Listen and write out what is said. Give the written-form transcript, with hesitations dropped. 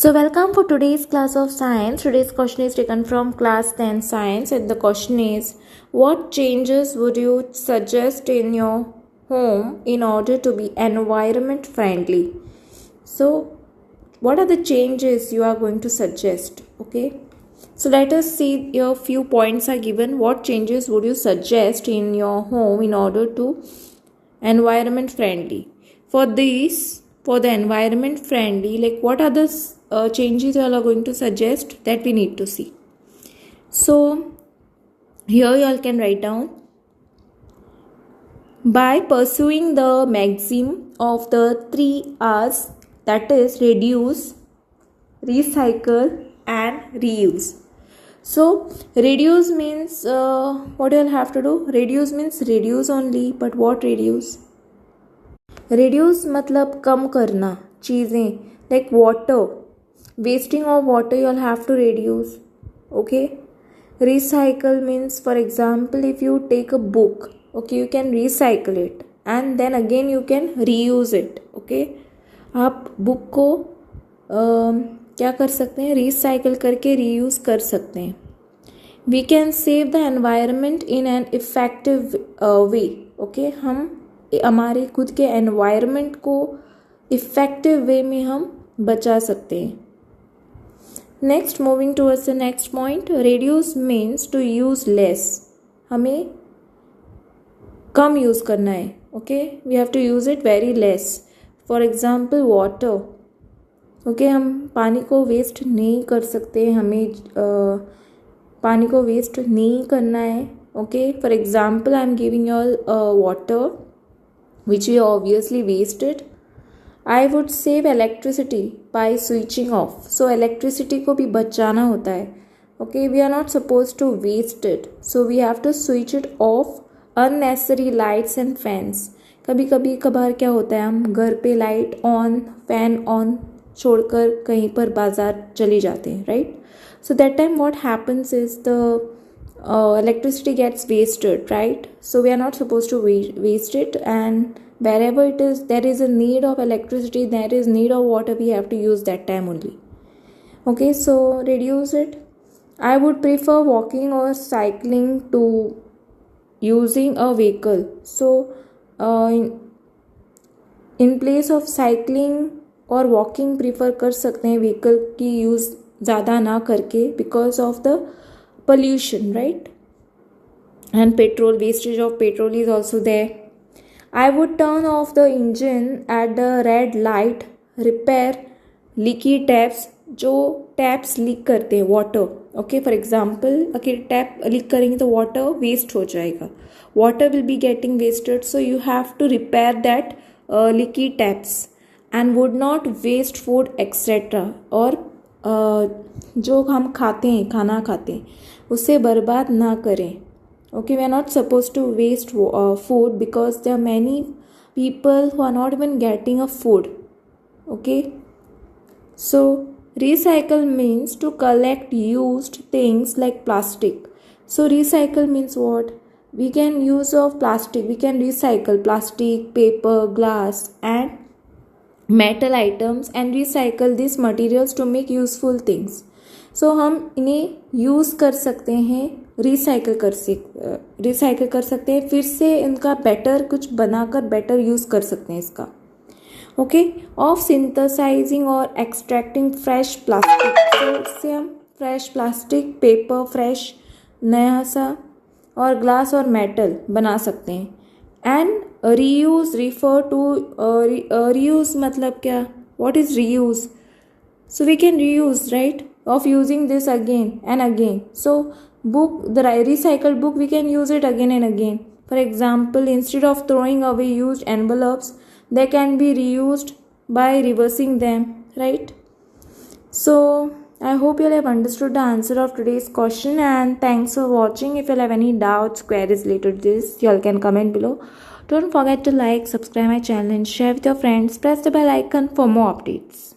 So welcome for today's class of science. Today's question is taken from class 10 science, and the question is, what changes would you suggest in your home in order to be environment friendly? So what are the changes you are going to suggest? Okay, so let us see, your few points are given. What changes would you suggest in your home in order to environment friendly? For the environment friendly, like what are the changes you all are going to suggest, that we need to see. So here you all can write down, by pursuing the maxim of the 3 R's, that is reduce, recycle and reuse. So reduce means what you all have to do? Reduce means reduce only, but what reduce? Reduce मतलब कम करना चीज़ें, like water, wasting of water you all have to reduce. Okay, recycle means, for example, if you take a book, okay, you can recycle it and then again you can reuse it. Okay, आप book को क्या कर सकते हैं? Recycle करके reuse कर सकते हैं. We can save the environment in an effective way. Okay, हम हमारे खुद के एनवायरनमेंट को इफेक्टिव वे में हम बचा सकते हैं. Next, moving towards the next point, reduce means to use less. हमें कम यूज़ करना है. Okay, we have to use it very less. For example water. Okay, हम पानी को वेस्ट नहीं कर सकते, हमें पानी को वेस्ट नहीं करना है. Okay, for example I am giving all water which we obviously wasted. I would save electricity by switching off. So electricity को भी बचाना होता है. Okay, we are not supposed to waste it. So we have to switch it off. Unnecessary lights and fans. कभी कभार क्या होता है, हम घर पे लाइट ऑन, फैन ऑन छोड़कर कहीं पर बाजार चले जाते हैं, right? So that time what happens is the electricity gets wasted, right? So we are not supposed to waste it, and wherever it is there is a need of electricity, there is need of water, we have to use that time only. Okay, so reduce it. I would prefer walking or cycling to using a vehicle. So in place of cycling और walking prefer कर सकते हैं vehicle की use ज़्यादा ना करके, because of the pollution, right? And petrol, wastage of petrol is also there. I would turn off the engine at the red light. Repair leaky taps. जो taps leak करते हैं वाटर. ओके, फॉर एग्जाम्पल अगर tap leak करेंगे तो water waste हो जाएगा, water will be getting wasted. So you have to repair that leaky taps and would not waste food etcetera. और जो हम खाते हैं, खाना खाते हैं, उसे बर्बाद ना करें. Okay, we are not suppose to waste food because there are many people who are not even getting a food. Okay, so recycle means to collect used things like plastic. So recycle means what? We can use of plastic, we can recycle plastic, paper, glass and metal items and recycle these materials to make useful things. So हम इन्हें use कर सकते हैं, recycle कर सकते हैं, फिर से इनका बेटर कुछ बनाकर बेटर यूज़ कर सकते हैं इसका. ओके, ऑफ सिंथेसाइजिंग और एक्सट्रैक्टिंग फ्रेश प्लास्टिक. तो इससे हम फ्रेश प्लास्टिक, पेपर फ्रेश नया सा और ग्लास और मेटल बना सकते हैं. And reuse refer to reuse मतलब क्या? What is reuse? So we can reuse, right, of using this again and again. So book, the recycled book, we can use it again and again. For example, instead of throwing away used envelopes, they can be reused by reversing them, right? So I hope you all have understood the answer of today's question, and thanks for watching. If you have any doubts, queries related to this, you all can comment below. Don't forget to like, subscribe my channel and share with your friends. Press the bell icon for more updates.